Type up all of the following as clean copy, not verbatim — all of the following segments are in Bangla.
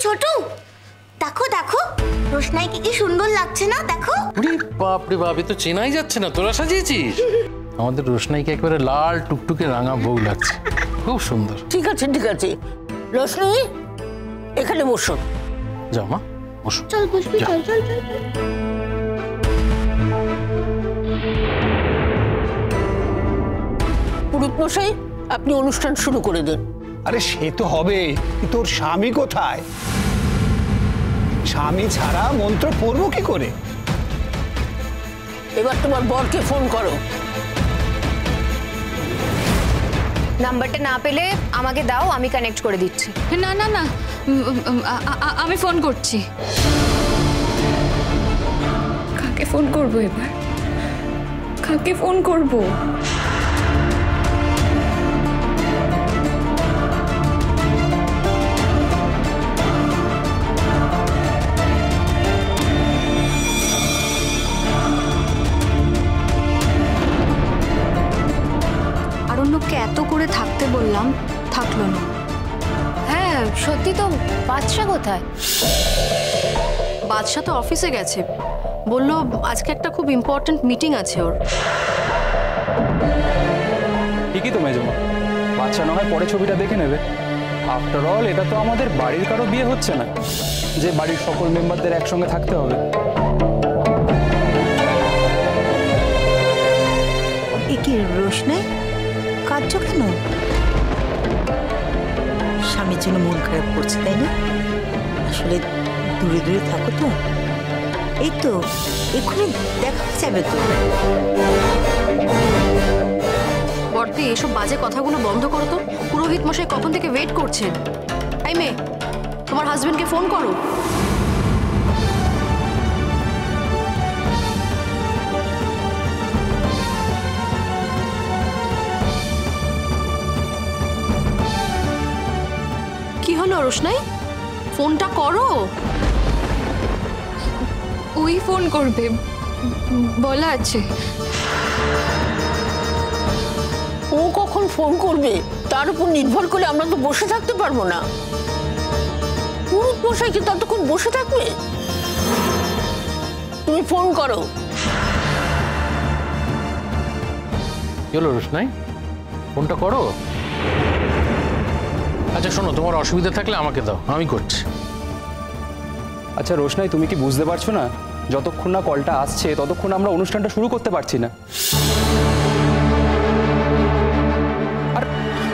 ছোটু, দেখো দেখো রোশনাইকে কি সুন্দর লাগছে না? দেখো। বাপ রে বাপ, এ তো চেনাই যাচ্ছে না। তোরা সাজিয়েছিস? আমাদের রোশনাইকে একেবারে লাল টুকটুকে রাঙা বউ লাগছে, খুব সুন্দর। ঠিক আছে ঠিক আছে, রোশনি এখানে বসো। যাও মা, বসো। চল বসবি, চল চল চল। পুরোহিত মশাই, আপনি অনুষ্ঠান শুরু করে দিন। আরে সে তো হবে, তোর স্বামী কোথায়? স্বামী ছাড়া মন্ত্র পড়বো কি করে? এবার তোমার বরকে ফোন করো। নাম্বারটা না পেলে আমাকে দাও, আমি কানেক্ট করে দিচ্ছি। না না না, আমি ফোন করছি। কাকে ফোন করব এবার? কাকে ফোন করব? আরণ্যককে এত করে থাকতে বললাম, থাকলো না। হ্যাঁ সত্যি তো। বাদশা কোথায়? বাদশা তো অফিসে গেছে, বললো আজকে একটা খুব ইম্পর্ট্যান্ট মিটিং আছে ওর। ঠিকই তো মেজমা, বাচ্চা না হয় পরে ছবিটা দেখে নেবে। আফটার অল এটা তো আমাদের বাড়ির কারো বিয়ে হচ্ছে না যে বাড়ির সকল মেম্বারদের একসঙ্গে থাকতে হবে। কি রোশনাই কাঁদছ কেন? স্বামীর জন্য মন খারাপ করছে তাই না? আসলে দূরে দূরে থাকো তো, এই তো এক্ষুনি দেখা যাবে তো। বর্দি এসব বাজে কথাগুলো বন্ধ করো তো। পুরোহিত মশাই কখন থেকে ওয়েট করছেন। এই মেয়ে, তোমার হাজবেন্ডকে ফোন করো। কি হলো রোশনাই, ফোনটা করো। ওই ফোন করবে বলা আছে। ও কখন ফোন করবে তার উপর নির্ভর করে আমরা তো বসে থাকতে পারবো না। পুরোহিত মশাই কি ততক্ষণ বসে থাকবে? তুমি ফোন করো। কি হলো রোশনাই, ফোনটা করো। আচ্ছা শোনো, তোমার অসুবিধা থাকলে আমাকে দাও, আমি করছি। আচ্ছা রোশনাই, তুমি কি বুঝতে পারছো না, যতক্ষণ না কলটা আসছে ততক্ষণ আমরা অনুষ্ঠানটা শুরু করতে পারছি না। আর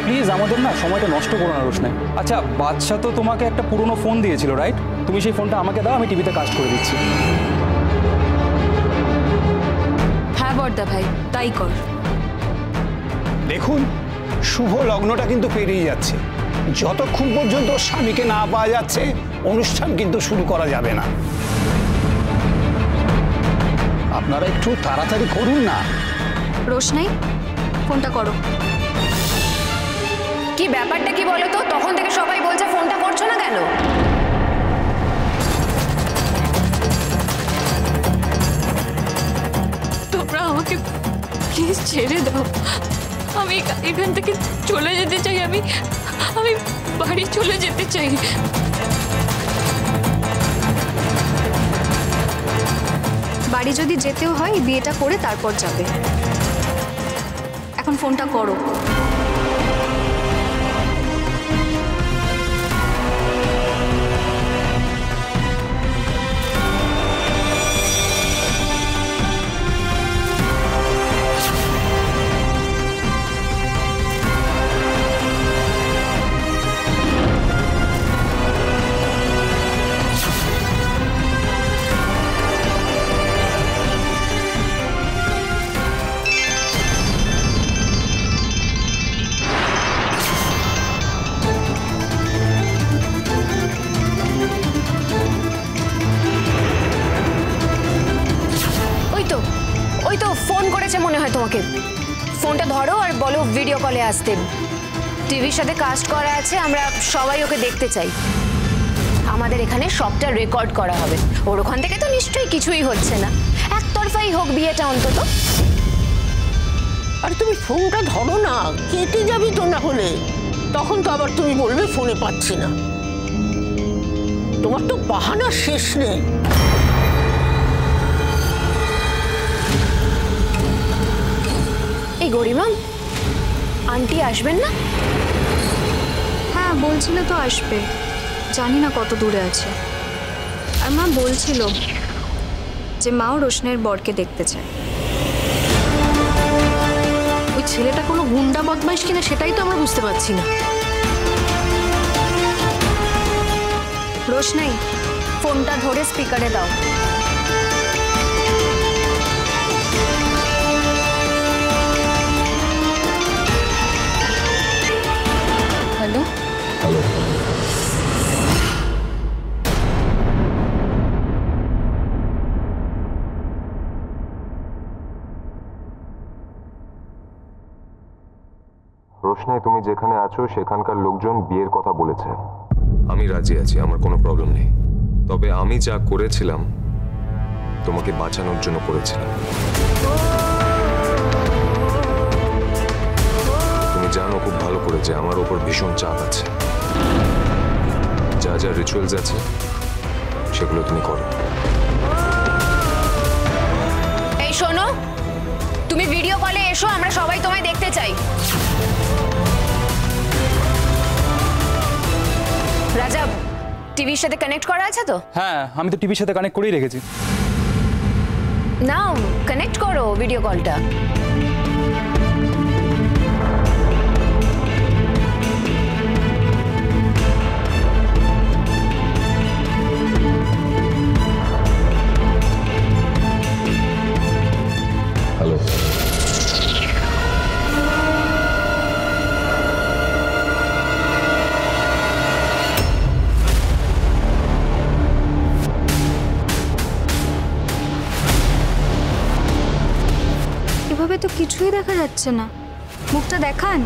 প্লিজ আমাদের না সময়টা নষ্ট করো না রোশনাই। আচ্ছা বাদশা তো তোমাকে একটা পুরনো ফোন দিয়েছিল রাইট? তুমি সেই ফোনটা আমাকে দাও, আমি টিভিতে কাস্ট করে দিচ্ছি। হ্যাঁ বর্দা ভাই, তাই কর। দেখুন, শুভ লগ্নটা কিন্তু পেরিয়ে যাচ্ছে। যতক্ষণ পর্যন্ত স্বামীকে না পাওয়া যাচ্ছে অনুষ্ঠান কিন্তু শুরু করা যাবে না। আপনারা একটু তাড়াতাড়ি করুন না। রোশনাই ফোনটা করো। কি ব্যাপারটা কি বলো তো? তখন থেকে সবাই বলছে ফোনটা করছো না কেন? তোমরা আমাকে প্লিজ ছেড়ে দাও। আমি এখান থেকে চলে যেতে চাই। আমি বাড়ি চলে যেতে চাই। বাড়ি যদি যেতেও হয় বিয়েটা করে তারপর যাবে। এখন ফোনটা করো। ওই তো ফোন করেছে মনে হয় তোমাকে। ফোনটা ধরো আর বলো ভিডিও কলে আসতে। টিভির সাথে কাস্ট করা আছে, আমরা সবাই ওকে দেখতে চাই। আমাদের এখানে সবটা রেকর্ড করা হবে। ওর ওখান থেকে তো নিশ্চয়ই কিছুই হচ্ছে না, একতরফাই হোক বিয়েটা অন্তত। আর তুমি ফোনটা ধরো না, কেটে যাবি তো না হলে। তখন তো আবার তুমি বলবে ফোনে পাচ্ছি না। তোমার তো বাহানা শেষ নেই। এই গরিমা, আন্টি আসবেন না? হ্যাঁ বলছিল তো আসবে, জানি না কত দূরে আছে। আর মা বলছিল যে মাও রোশনের বরকে দেখতে চায়। ওই ছেলেটা কোনো গুন্ডা বদমাইশ কিনা সেটাই তো আমরা বুঝতে পারছি না। রোশনাই, ফোনটা ধরে স্পিকারে দাও। হ্যালো। হ্যালো, রোশনাই, তুমি যেখানে আছো সেখানকার লোকজন বিয়ের কথা বলেছে। আমি রাজি আছি, আমার কোনো প্রবলেম নেই। তবে আমি যা করেছিলাম তোমাকে বাঁচানোর জন্য করেছিলাম। তুমি জানো খুব ভালো করে যে আমার উপর ভীষণ চাপ আছে। যা যা রিচুয়ালস আছে সেগুলো তুমি করো। এই শোনো, তুমি ভিডিও কলে এসো, আমরা সবাই তোমায় দেখতে চাই। রাজা, টিভির সাথে কানেক্ট করা আছে তো? হ্যাঁ, আমি তো টিভির সাথে কানেক্ট করেই রেখেছি। নাও কানেক্ট করো ভিডিও কলটা। হ্যালো। এভাবে তো কিছুই দেখা যাচ্ছে না, মুখটা দেখান।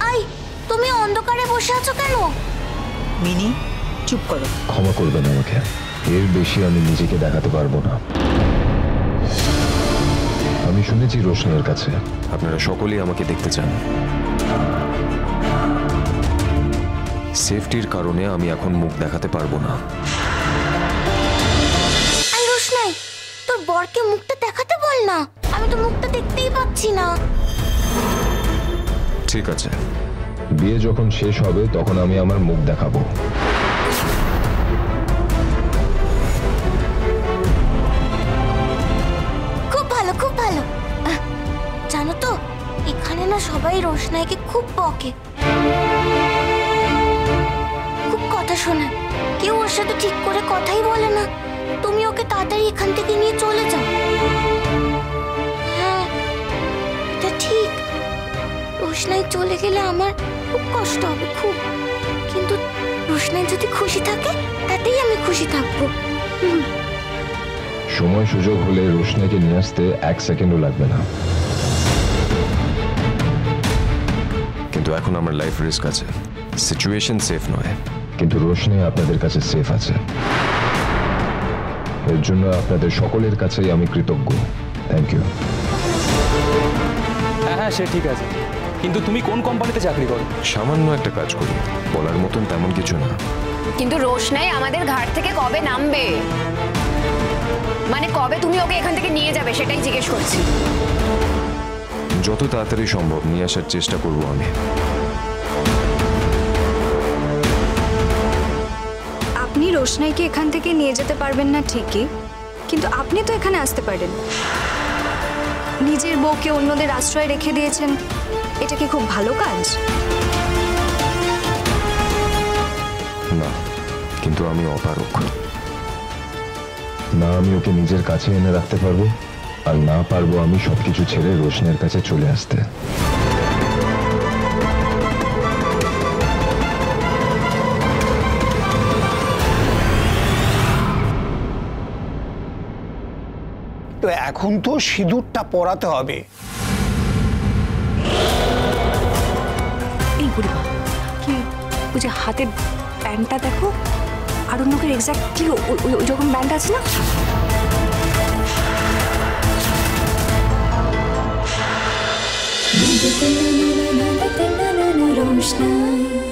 আই, তুমি অন্ধকারে বসে আছো কেন? মিনি, চুপ করো। ক্ষমা করবেন আমাকে, এর বেশি আমি নিজেকে দেখাতে পারবো না। আমি শুনেছি রোশনের কাছে আপনারা সকলেই আমাকে দেখতে চান। সেফটির কারণে আমি এখন মুখ দেখাতে পারবো না। আই রোশনাই, তোর বরকে মুখটা দেখাতে বল না, আমি তো মুখটা দেখতেই পাচ্ছি না। ঠিক আছে, বিয়ে যখন শেষ হবে তখন আমি আমার মুখ দেখাবো। খুব ভালো, খুব ভালো। জানো তো, এখানে না সবাই রোশনাইকে খুব বকে, খুব কথা শোনায়। কেউ ওর সাথে ঠিক করে কথাই বলে না। তুমি ওকে তাড়াতাড়ি এখান থেকে নিয়ে চলে যাও। হ্যাঁ, এটা ঠিক। রোশনাই চলে গেলে আমার খুব কষ্ট হবে, খুব। কিন্তু রোশনাই যদি খুশি থাকে তাতেই আমি খুশি থাকবো। সময় সুযোগ হলে রোশনাইকে নিয়ে আসতে 1 সেকেন্ডও লাগবে না। কিন্তু এখন আমার লাইফ রিস্ক আছে, সিচুয়েশন সেফ নয়। কিন্তু রোশনাই আপনাদের কাছে সেফ আছে, এর জন্য আপনাদের সকলের কাছেই আমি কৃতজ্ঞ। Thank you. হ্যাঁ হ্যাঁ, সে ঠিক আছে, কিন্তু তুমি কোন কোম্পানিতে চাকরি করো? সামান্য একটা কাজ করি, বলার মতন তেমন কিছু না। কিন্তু রোশনাই আমাদের ঘাট থেকে কবে নামবে? মানে কবে তুমি ওকে এখান থেকে নিয়ে যাবে সেটাই জিজ্ঞেস করছি। যত তাড়াতাড়ি সম্ভব নিয়ে আসার চেষ্টা করব আমি। আপনি রোশনাইকে এখান থেকে নিয়ে যেতে পারবেন না ঠিকই, কিন্তু আপনি তো এখানে আসতে পারেন। নিজের বউকে অন্যদের আশ্রয় রেখে দিয়েছেন, এটা কি খুব ভালো কাজ? না, কিন্তু আমি অপারক। না আমি ওকে নিজের কাছে এনে রাখতে পারবো, আর না পারবো আমি সবকিছু ছেড়ে রোশনের কাছে চলে আসতে। তো এখন তো সিঁদুরটা পরাতে হবে। এই বুড়িমা, কি ওই যে হাতের প্যান্টটা দেখো, আরণ্যকের এক্স্যাক্টলি ওই রকম ব্যান্ড আছে না? रोशनाई।